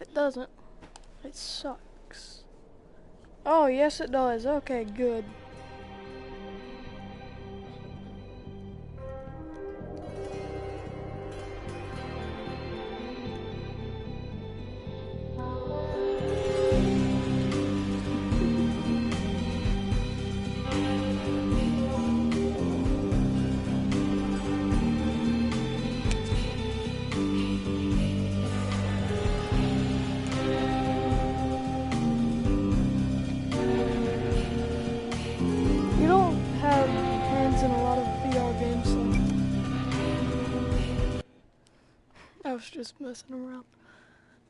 if it doesn't, it sucks. Oh, yes it does. Okay, good. You don't have hands in a lot of VR games, so I was just messing around.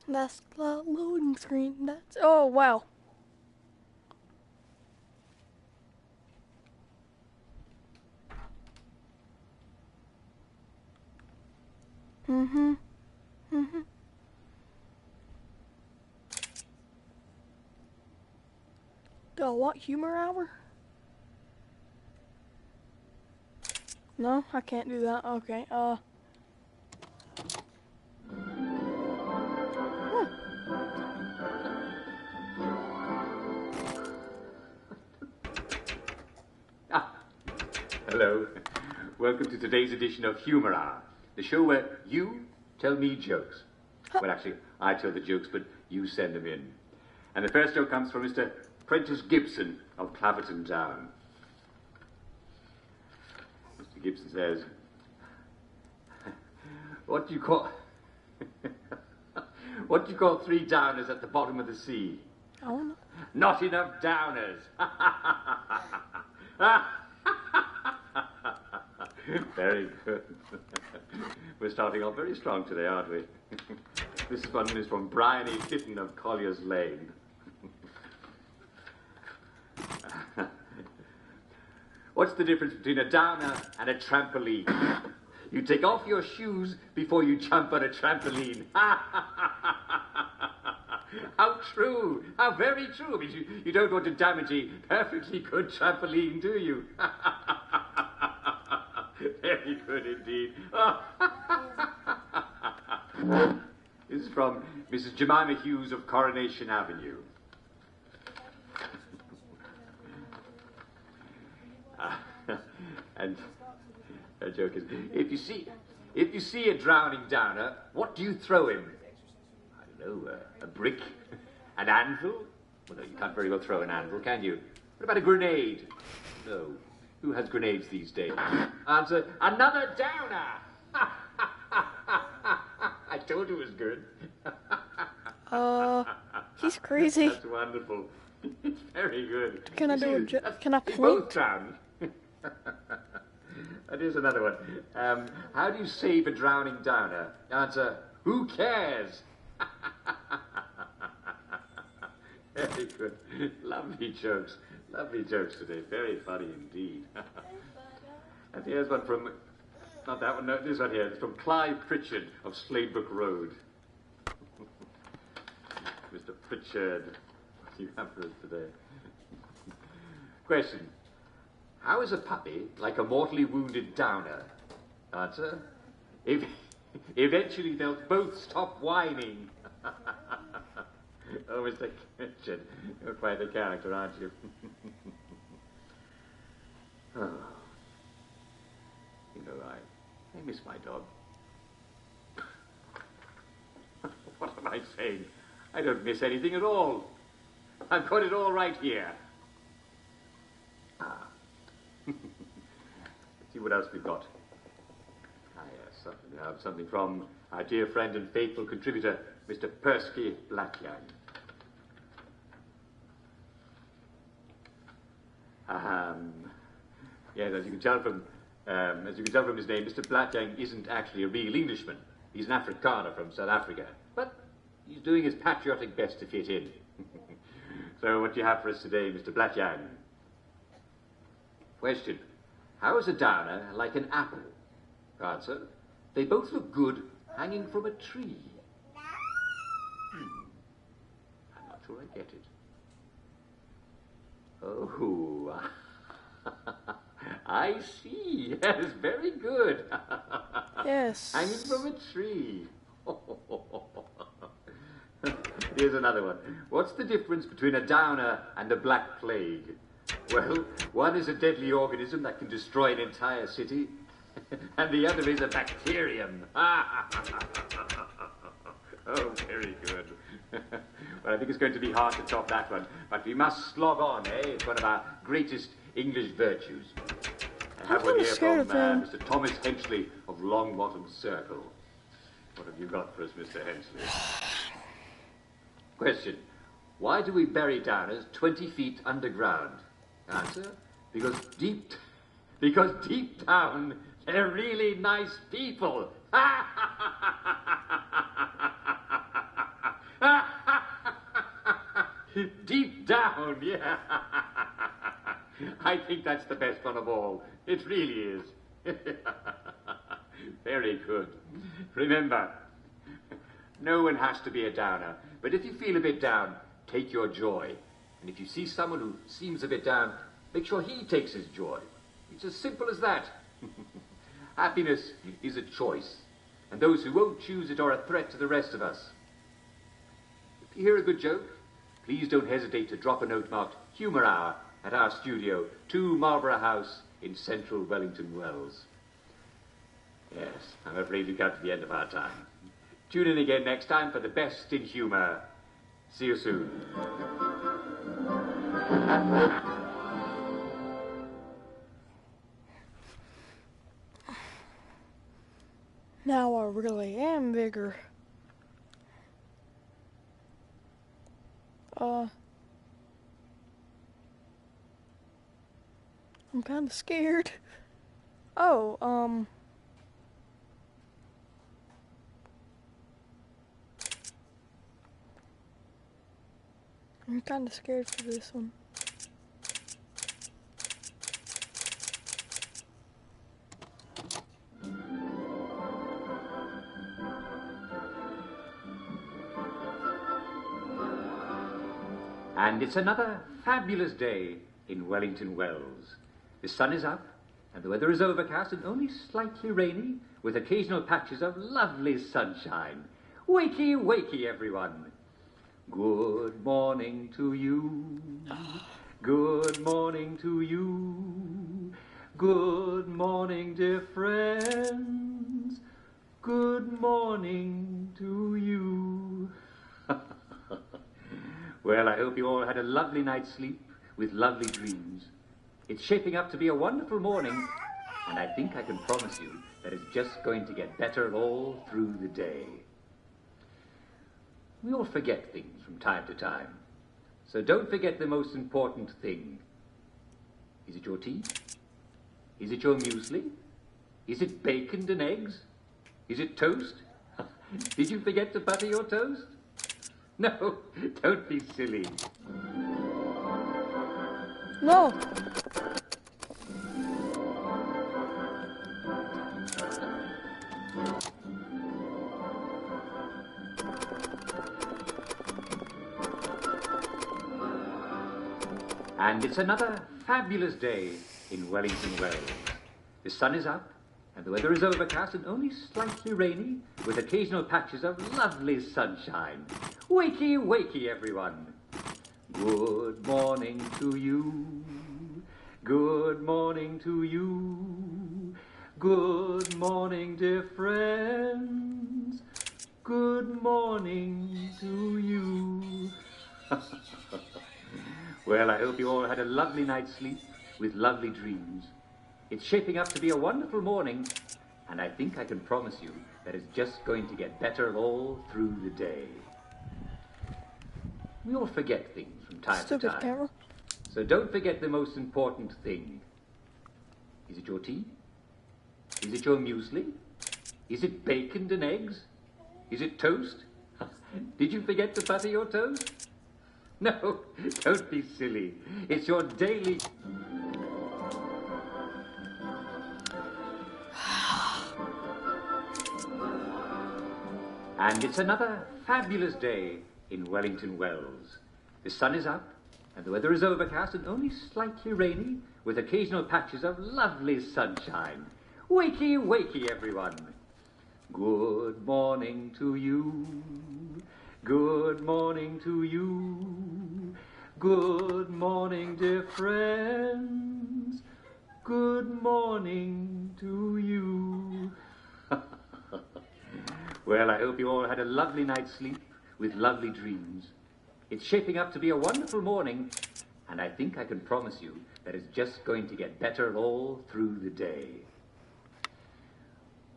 That's the loading screen. That's oh wow. Mm-hmm. Mm-hmm. Do I want humor hour? No, I can't do that. Okay. Hello. Welcome to today's edition of Humor Hour, the show where you tell me jokes. Well, actually, I tell the jokes, but you send them in. And the first joke comes from Mr. Prentice Gibson of Claverton Down. Mr. Gibson says, what do you call three downers at the bottom of the sea? Oh no. Not enough downers. Very good. We're starting off very strong today, aren't we? This one is from Brian E. Fitton of Collier's Lane. What's the difference between a downer and a trampoline? You take off your shoes before you jump on a trampoline. How true! How very true! Because you don't want to damage a perfectly good trampoline, do you? Very good indeed. This is from Mrs. Jemima Hughes of Coronation Avenue. And her joke is, if you see a drowning downer, what do you throw him? I don't know, a brick, an anvil? Well, no, you can't very well throw an anvil, can you? What about a grenade? No. Who has grenades these days? Answer, another downer! I told you it was good. He's crazy. That's wonderful. It's very good. Can I do a joke? Can I They point? both drown. And here's another one. How do you save a drowning downer? Answer, who cares? Very good. Lovely jokes. Lovely jokes today. Very funny indeed. And here's one from, not that one, no, this one here. It's from Clive Pritchard of Sladebrook Road. Mr. Pritchard, what do you have for us today? Question. How is a puppy like a mortally wounded downer? Answer. If eventually they'll both stop whining. Oh, Mr. Pritchard, you're quite the character, aren't you? Oh. You know, I miss my dog. What am I saying? I don't miss anything at all. I've got it all right here. Let's see what else we've got. Yes, we have something from our dear friend and faithful contributor, Mr. Persky Blackyoung. Yes, as you can tell from his name, Mr. Blackyoung isn't actually a real Englishman. He's an Afrikaner from South Africa, but he's doing his patriotic best to fit in. So, what do you have for us today, Mr. Blackyoung? Question. How is a downer like an apple? Answer. They both look good hanging from a tree. I'm not sure I get it. Oh, I see. Yes, very good. Yes. Hanging from a tree. Here's another one. What's the difference between a downer and a black plague? Well, one is a deadly organism that can destroy an entire city, and the other is a bacterium. Oh, very good. Well, I think it's going to be hard to top that one, but we must slog on, eh? It's one of our greatest English virtues. I have one here from Mr. Thomas Henchley of Longbottom Circle. What have you got for us, Mr. Henchley? Question. Why do we bury downers 20 feet underground? Answer. Because deep down, they're really nice people. Deep down, yeah. I think that's the best one of all. It really is. Very good. Remember, no one has to be a downer, but if you feel a bit down, take your joy. And if you see someone who seems a bit down, make sure he takes his joy. It's as simple as that. Happiness is a choice, and those who won't choose it are a threat to the rest of us. If you hear a good joke, please don't hesitate to drop a note marked Humour Hour at our studio, 2 Marlborough House in central Wellington Wells. Yes, I'm afraid we've got to the end of our time. Tune in again next time for the best in humour. See you soon. Now I really am bigger. I'm kind of scared. Oh, I'm kind of scared for this one. And it's another fabulous day in Wellington Wells. The sun is up, and the weather is overcast and only slightly rainy, with occasional patches of lovely sunshine. Wakey, wakey, everyone. Good morning to you. Good morning to you. Good morning, dear friends. Good morning to you. Well, I hope you all had a lovely night's sleep with lovely dreams. It's shaping up to be a wonderful morning, and I think I can promise you that it's just going to get better all through the day. We all forget things from time to time, so don't forget the most important thing. Is it your tea? Is it your muesli? Is it bacon and eggs? Is it toast? Did you forget to butter your toast? No, don't be silly. No. And it's another fabulous day in Wellington Wells. The sun is up, and the weather is overcast and only slightly rainy, with occasional patches of lovely sunshine. Wakey, wakey, everyone. Good morning to you. Good morning to you. Good morning, dear friends. Good morning to you. Well, I hope you all had a lovely night's sleep with lovely dreams. It's shaping up to be a wonderful morning, and I think I can promise you that it's just going to get better all through the day. We all forget things from time to time. Camera. So don't forget the most important thing. Is it your tea? Is it your muesli? Is it bacon and eggs? Is it toast? Did you forget to butter your toast? No, don't be silly. It's your daily... And it's another fabulous day in Wellington Wells. The sun is up, and the weather is overcast and only slightly rainy, with occasional patches of lovely sunshine. Wakey, wakey, everyone. Good morning to you. Good morning to you. Good morning, dear friends. Good morning to you. Well, I hope you all had a lovely night's sleep with lovely dreams. It's shaping up to be a wonderful morning, and I think I can promise you that it's just going to get better all through the day.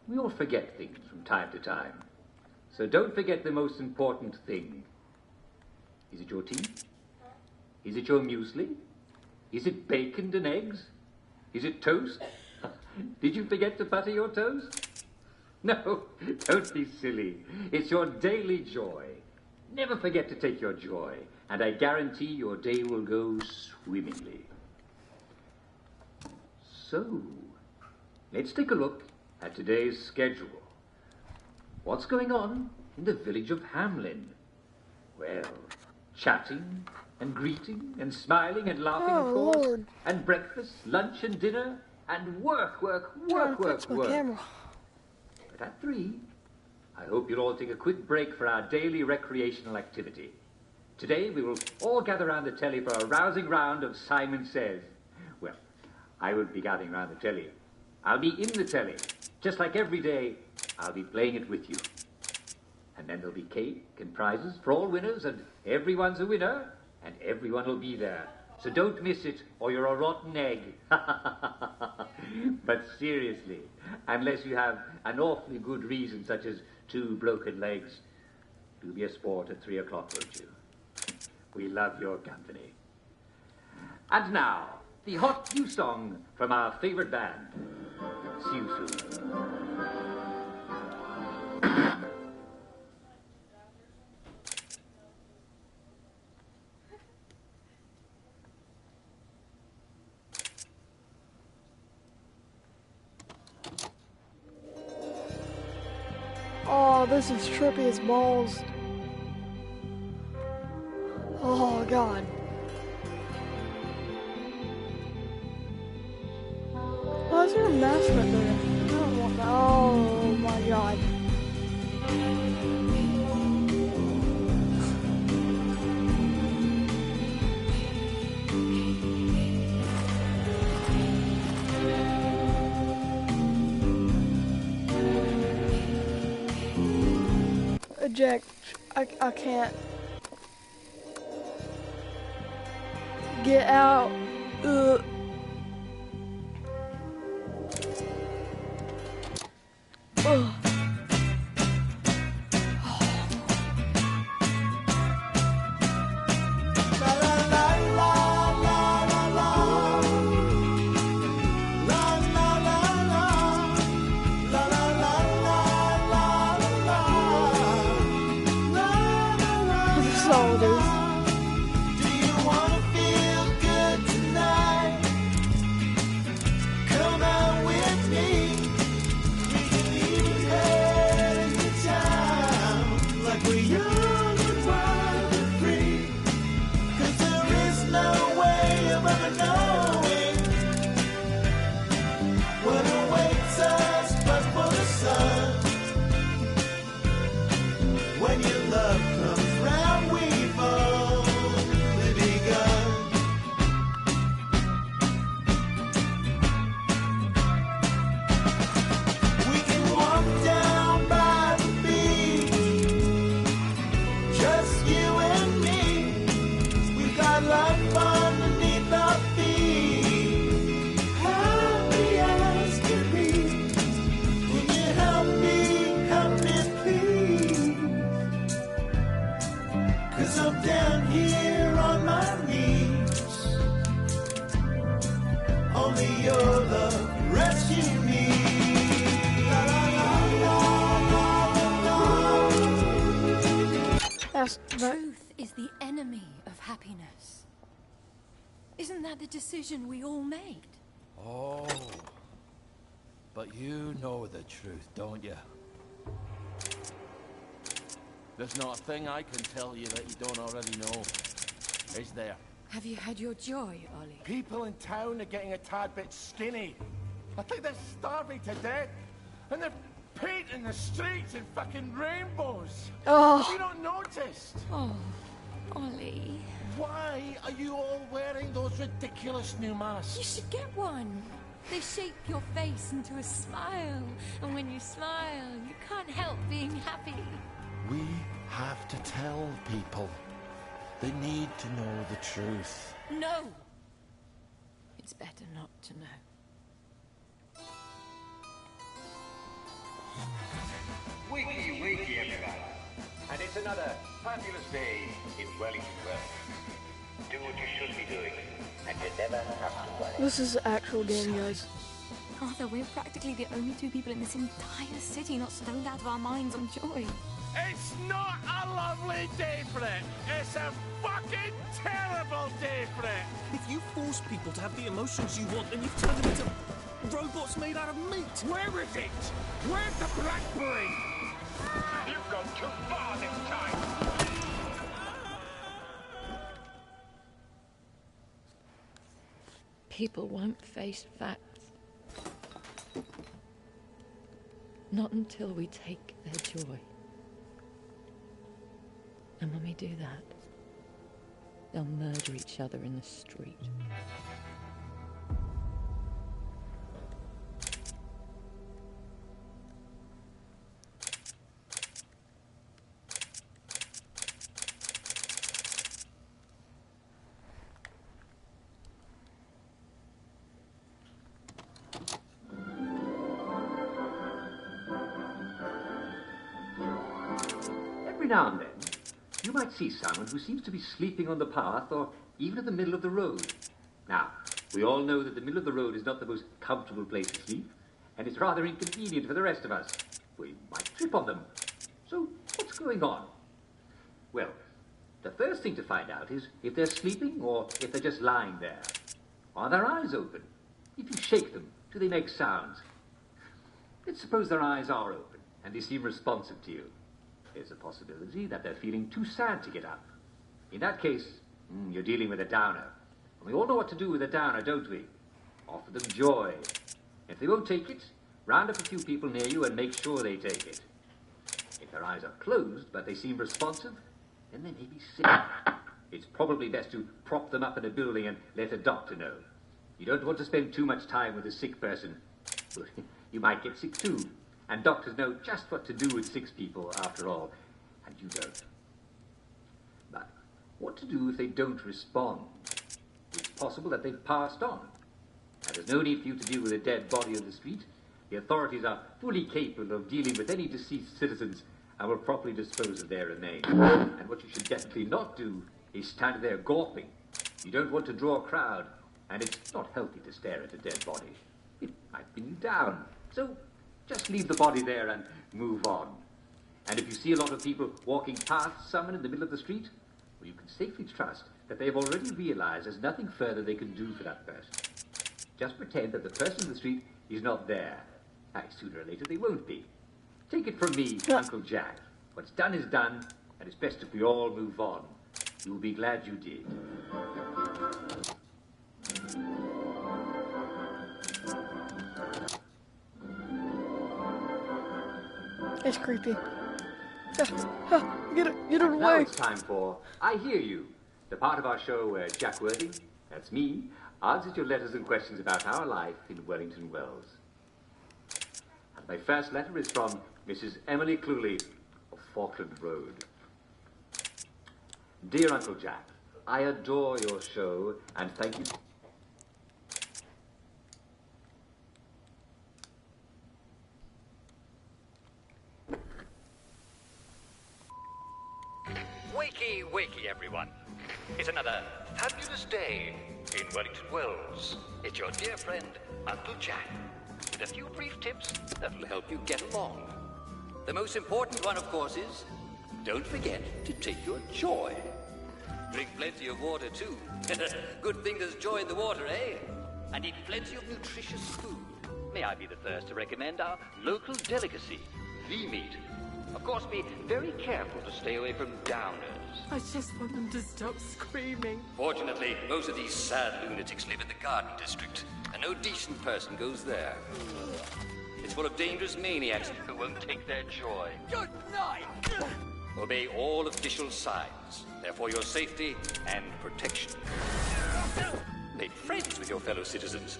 We all forget things from time to time, so don't forget the most important thing. Is it your tea? Is it your muesli? Is it bacon and eggs? Is it toast? Did you forget to butter your toast? No, don't be silly. It's your daily joy. Never forget to take your joy, and I guarantee your day will go swimmingly. So, let's take a look at today's schedule. What's going on in the village of Hamlin? Well, chatting and greeting and smiling and laughing, of course. Lord. And breakfast, lunch and dinner, and work. Camera. But at 3, I hope you'll all take a quick break for our daily recreational activity. Today we will all gather round the telly for a rousing round of Simon Says. Well, I won't be gathering round the telly. I'll be in the telly. Just like every day, I'll be playing it with you. And then there'll be cake and prizes for all winners, and everyone's a winner, and everyone will be there. So don't miss it, or you're a rotten egg. But seriously, unless you have an awfully good reason, such as 2 broken legs, do be a sport at 3 o'clock, won't you? We love your company. And now, the hot new song from our favorite band. See you soon. Oh, this is trippy as balls. Oh, God. Why is there a mask right there? I don't want that. Oh, my God. Eject. I can't. Get out. Ugh. Ugh. This is all it is. Truth is the enemy of happiness. Isn't that the decision we all made? Oh, but you know the truth, don't you? There's not a thing I can tell you that you don't already know, is there? Have you had your joy, Ollie? People in town are getting a tad bit skinny. I think they're starving to death, and they're painting the streets in fucking rainbows. Oh. You don't notice? Oh, Ollie. Why are you all wearing those ridiculous new masks? You should get one. They shape your face into a smile. And when you smile, you can't help being happy. We have to tell people. They need to know the truth. No! It's better not to know. Wakey, wakey, everybody. And it's another fabulous day in Wellington Wells. Do what you should be doing, and you never have to worry. This is an actual game, guys. Arthur, we're practically the only two people in this entire city not stoned out of our minds on joy. It's not a lovely day for it. It's a fucking terrible day for it. If you force people to have the emotions you want, then you've turned them into robots made out of meat. Where is it? Where's the blackberry? You've gone too far this time. People won't face facts. Not until we take their joy. And when we do that, they'll murder each other in the street. Every now and then, you might see someone who seems to be sleeping on the path or even in the middle of the road. Now, we all know that the middle of the road is not the most comfortable place to sleep, and it's rather inconvenient for the rest of us. We might trip on them. So, what's going on? Well, the first thing to find out is if they're sleeping or if they're just lying there. Are their eyes open? If you shake them, do they make sounds? Let's suppose their eyes are open and they seem responsive to you. There's a possibility that they're feeling too sad to get up. In that case, you're dealing with a downer. And we all know what to do with a downer, don't we? Offer them joy. If they won't take it, round up a few people near you and make sure they take it. If their eyes are closed, but they seem responsive, then they may be sick. It's probably best to prop them up in a building and let a doctor know. You don't want to spend too much time with a sick person. You might get sick too. And doctors know just what to do with sick people, after all, and you don't. But what to do if they don't respond? It's possible that they've passed on. Now, there's no need for you to deal with a dead body on the street. The authorities are fully capable of dealing with any deceased citizens and will properly dispose of their remains. And what you should definitely not do is stand there gawping. You don't want to draw a crowd, and it's not healthy to stare at a dead body. It might pin you down. So just leave the body there and move on. And if you see a lot of people walking past someone in the middle of the street, well, you can safely trust that they've already realized there's nothing further they can do for that person. Just pretend that the person in the street is not there. Sooner or later they won't be. Take it from me, Uncle Jack. What's done is done, and it's best if we all move on. You'll be glad you did. It's creepy. Get it Now away. it's time for I Hear You, the part of our show where Jack Worthing, that's me, answers your letters and questions about our life in Wellington Wells. And my first letter is from Mrs. Emily Cluley of Falkland Road. Dear Uncle Jack, I adore your show and thank you. Wakey, wakey, everyone. It's another fabulous day in Wellington Wells. It's your dear friend, Uncle Jack, with a few brief tips that'll help you get along. The most important one, of course, is don't forget to take your joy. Drink plenty of water, too. Good thing there's joy in the water, eh? And eat plenty of nutritious food. May I be the first to recommend our local delicacy, the meat. Of course, be very careful to stay away from downers. I just want them to stop screaming. Fortunately, most of these sad lunatics live in the Garden District, and no decent person goes there. It's full of dangerous maniacs who won't take their joy. Good night! Obey all official signs. They're for your safety and protection. Make friends with your fellow citizens.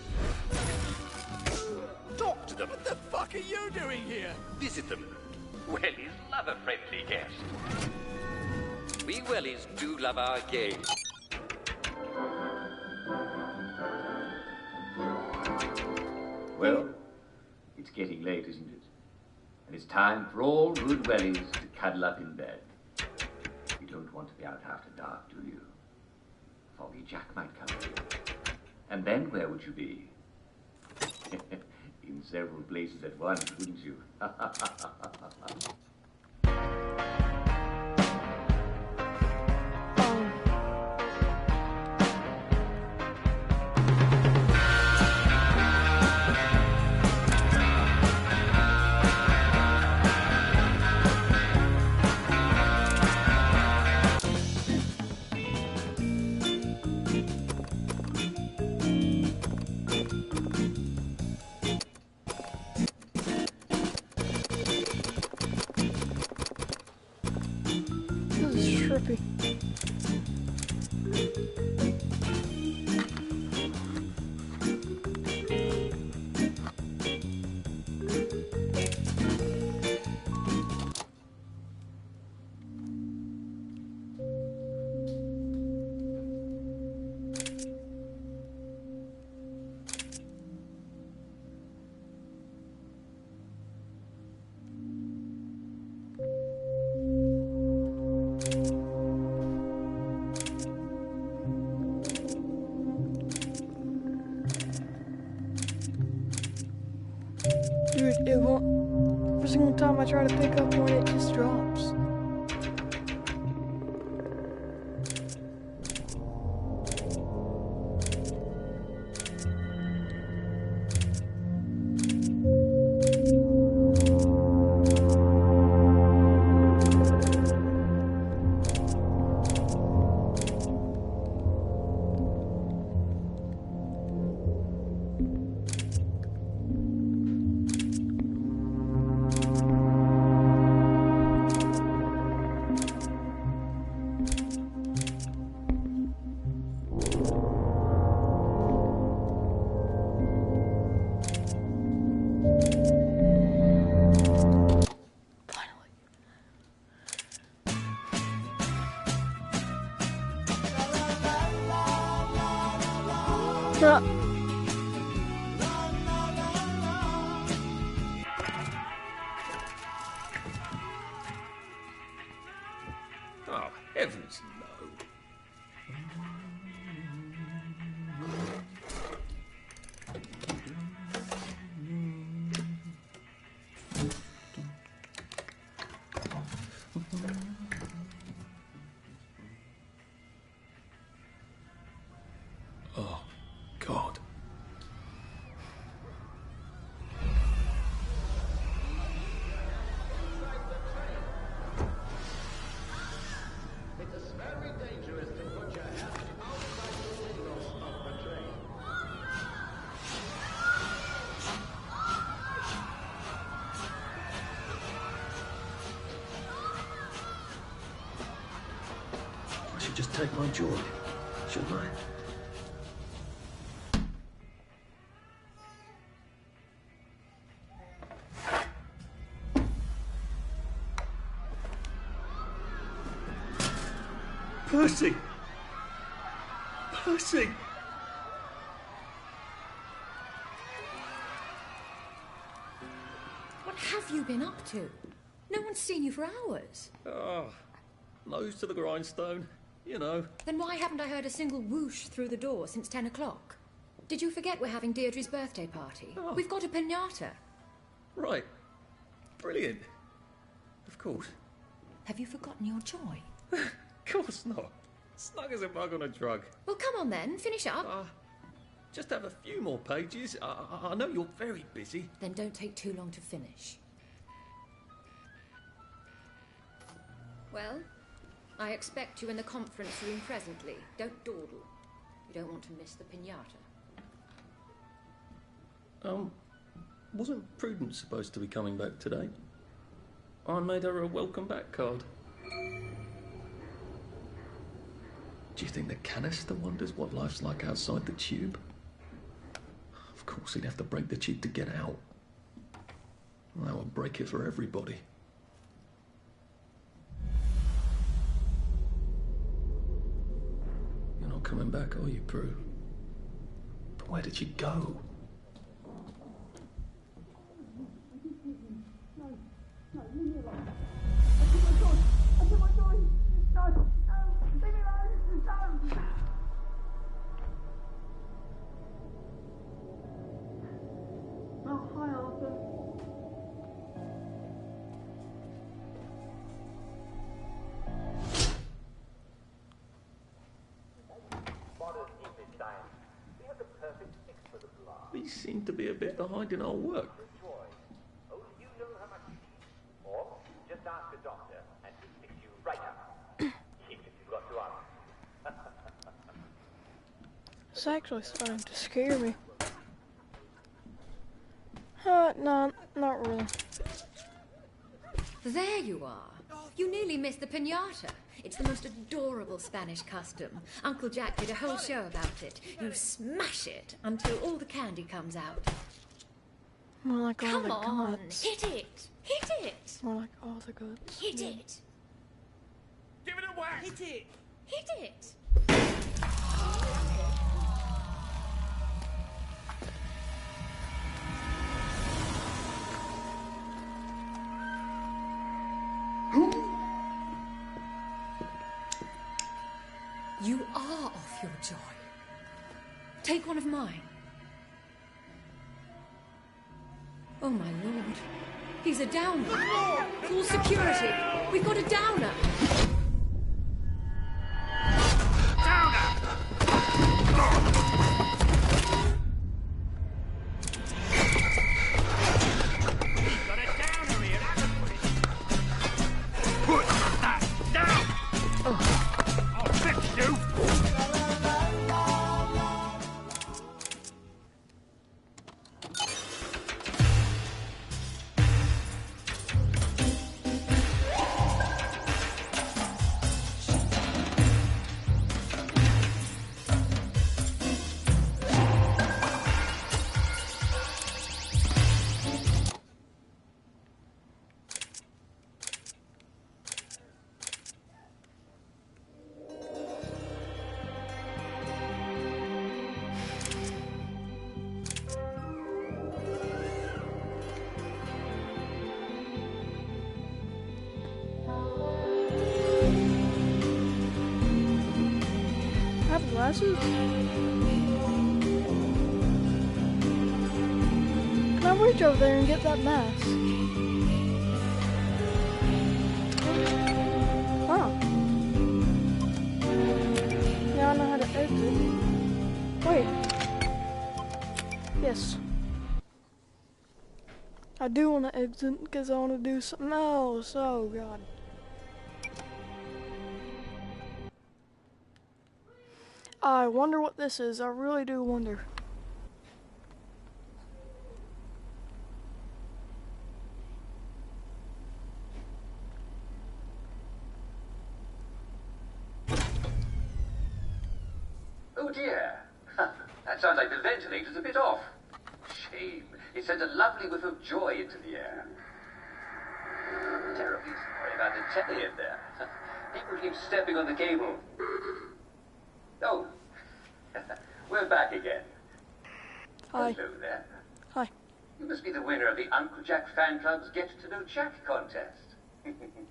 Talk to them. What the fuck are you doing here? Visit them. Wellies love a friendly guest. We Wellies do love our game. Well, it's getting late, isn't it? And it's time for all good wellies to cuddle up in bed. You don't want to be out after dark, do you? Foggy Jack might come to you. And then where would you be? In several places at once, wouldn't you? This is trippy. Dude, it won't. Every single time I try to pick up one, it just drops. Yeah. Oh, heavens no. Oh, God. It's very dangerous to put your head outside the windows of the train. I should just take my joy, shouldn't I? Percy! Percy! What have you been up to? No one's seen you for hours. Oh, nose to the grindstone, you know. Then why haven't I heard a single whoosh through the door since 10 o'clock? Did you forget we're having Deirdre's birthday party? Oh. We've got a piñata. Right. Brilliant. Of course. Have you forgotten your joy? Of course not. Snug as a bug on a drug. Well, come on then, finish up. Just have a few more pages. I know you're very busy. Then don't take too long to finish. Well, I expect you in the conference room presently. Don't dawdle. You don't want to miss the piñata. Wasn't Prudence supposed to be coming back today? I made her a welcome back card. Do you think the canister wonders what life's like outside the tube? Of course, he'd have to break the tube to get out. Well, that would break it for everybody. You're not coming back, are you, Prue? But where did you go? We seem to be a bit behind in our work. Only you know how much you need. Or just ask the doctor and he'll fix you right up. Even if you've got to ask. It's actually starting to scare me. No, not really. There you are. You nearly missed the piñata. It's the most adorable Spanish custom. Uncle Jack did a whole show about it. You smash it until all the candy comes out. More like all Come the on, guts. hit it! Hit it! More like all the guts. Hit Yeah. it! Give it a whack! Hit it! Hit it! You are off your joy. Take one of mine. Oh my lord. He's a downer. Call security. We've got a downer. Got a downer here, haven't we? Put that down! I'll fix you! Have glasses? Can I reach over there and get that mask? Huh. Now I know how to exit. Wait. Yes. I do want to exit because I want to do something else. Oh, God. I wonder what this is. I really do wonder. Oh dear. That sounds like the ventilator's a bit off. Shame. It sent a lovely whiff of joy into the air. Terribly sorry about the telly in there. People keep stepping on the cable. Oh. We're back again. Hi. Hello there. Hi. You must be the winner of the Uncle Jack Fan Club's Get to Know Jack contest.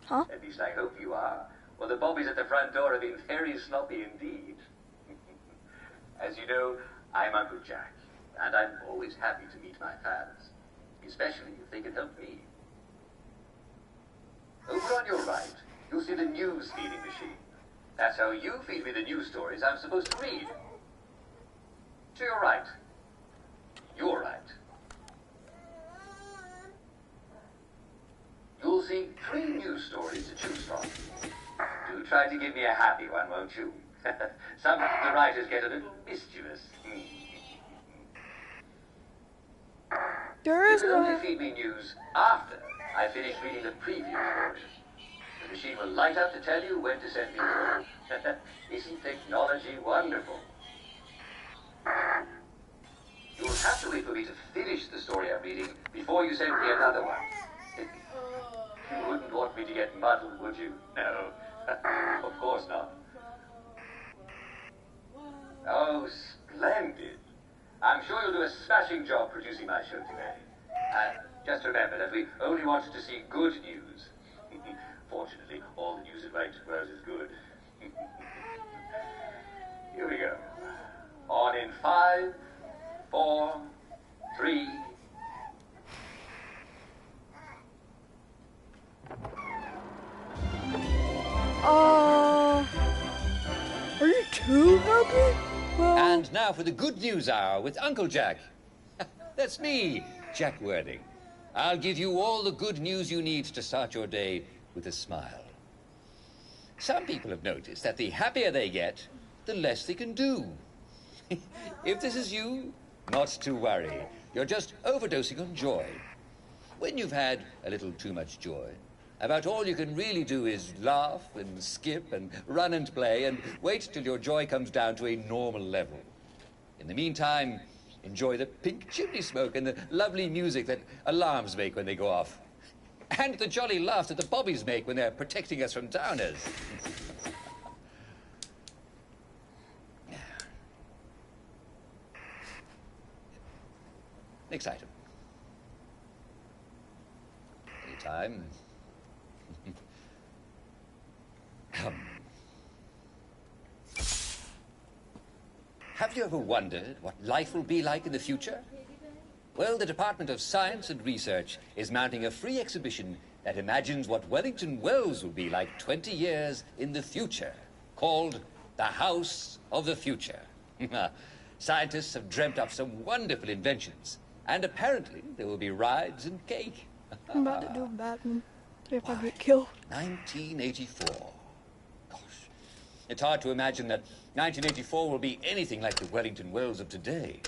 Huh? At least I hope you are. Well, the bobbies at the front door have been very sloppy indeed. As you know, I'm Uncle Jack, and I'm always happy to meet my fans, especially if they can help me. Over on your right, you'll see the news feeding machine. That's how you feed me the news stories I'm supposed to read. To your right. Your right. You'll see 3 news stories to choose from. Do try to give me a happy one, won't you? Some of the writers get a little mischievous. There You is can no. only feed me news after I finish reading the preview portion. But machine will light up to tell you when to send me home. Isn't technology wonderful? You'll have to wait for me to finish the story I'm reading before you send me another one. You wouldn't want me to get muddled, would you? No, of course not. Oh, splendid. I'm sure you'll do a smashing job producing my show today. Just remember that we only wanted to see good news. Fortunately, all the news at Wellington Wells is good. Here we go. On in 5, 4, 3. Are you too happy? Well, And now for the good news hour with Uncle Jack. That's me, Jack Worthing. I'll give you all the good news you need to start your day with a smile. Some people have noticed that the happier they get, the less they can do. If this is you, not to worry. You're just overdosing on joy. When you've had a little too much joy, about all you can really do is laugh and skip and run and play and wait till your joy comes down to a normal level. In the meantime, enjoy the pink chimney smoke and the lovely music that alarms make when they go off. And the jolly laughs that the bobbies make when they're protecting us from downers. Next item. Anytime. Come. Have you ever wondered what life will be like in the future? Well, the Department of Science and Research is mounting a free exhibition that imagines what Wellington Wells will be like 20 years in the future, called the House of the Future. Scientists have dreamt up some wonderful inventions, and apparently there will be rides and cake. I'm about to do a bad one. If I get killed. 1984. Gosh, it's hard to imagine that 1984 will be anything like the Wellington Wells of today.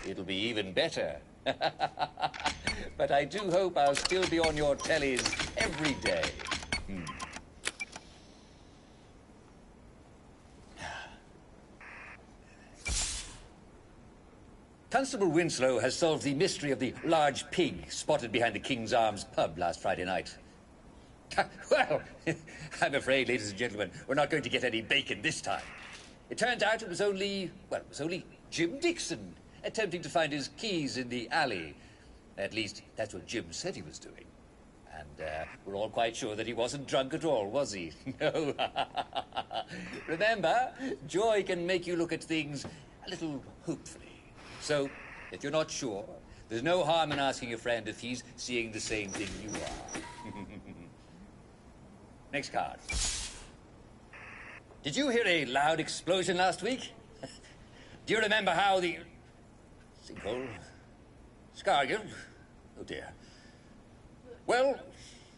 It'll be even better. But I do hope I'll still be on your tellies every day. Constable Winslow has solved the mystery of the large pig spotted behind the King's Arms pub last Friday night. Well, I'm afraid, ladies and gentlemen, we're not going to get any bacon this time. It turns out it was only Jim Dixon attempting to find his keys in the alley. At least, that's what Jim said he was doing. And we're all quite sure that he wasn't drunk at all, was he? No. Remember, joy can make you look at things a little hopefully. So, if you're not sure, there's no harm in asking a friend if he's seeing the same thing you are. Next card. Did you hear a loud explosion last week? Do you remember how the... Sinkhole? Scargill? Oh dear. Well,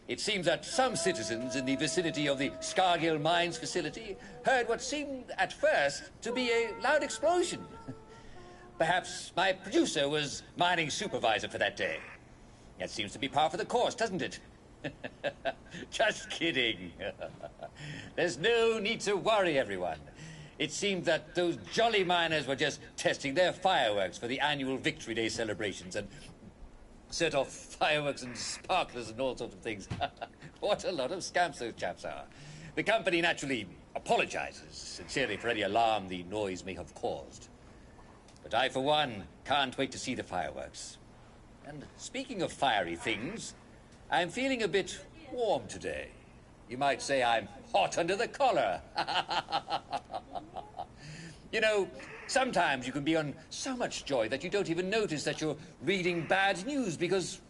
it seems that some citizens in the vicinity of the Scargill Mines facility heard what seemed at first to be a loud explosion. Perhaps my producer was mining supervisor for that day. That seems to be par for the course, doesn't it? Just kidding. There's no need to worry, everyone. It seemed that those jolly miners were just testing their fireworks for the annual Victory Day celebrations and set off fireworks and sparklers and all sorts of things. What a lot of scamps those chaps are. The company naturally apologizes sincerely for any alarm the noise may have caused. But I, for one, can't wait to see the fireworks. And speaking of fiery things, I'm feeling a bit warm today. You might say I'm hot under the collar. You know, sometimes you can be on so much joy that you don't even notice that you're reading bad news because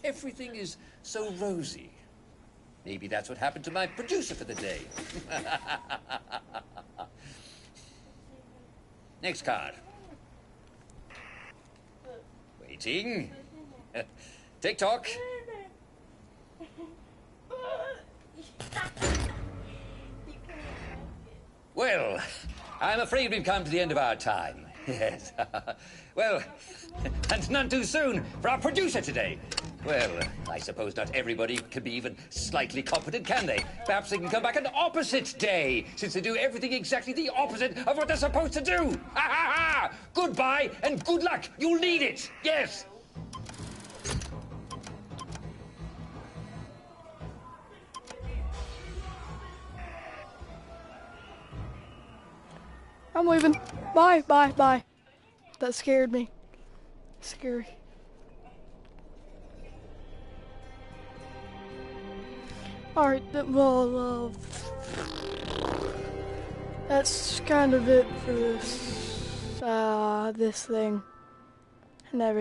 everything is so rosy. Maybe that's what happened to my producer for the day. Next card. Waiting. TikTok. Well, I'm afraid we've come to the end of our time. Yes. Well, and none too soon for our producer today. Well, I suppose not everybody can be even slightly competent, can they? Perhaps they can come back an opposite day, since they do everything exactly the opposite of what they're supposed to do. Ha ha ha! Goodbye and good luck. You'll need it. Yes. I'm leaving. Bye, bye, bye. That scared me. Scary. Alright, well, that's kind of it for this thing. And everything.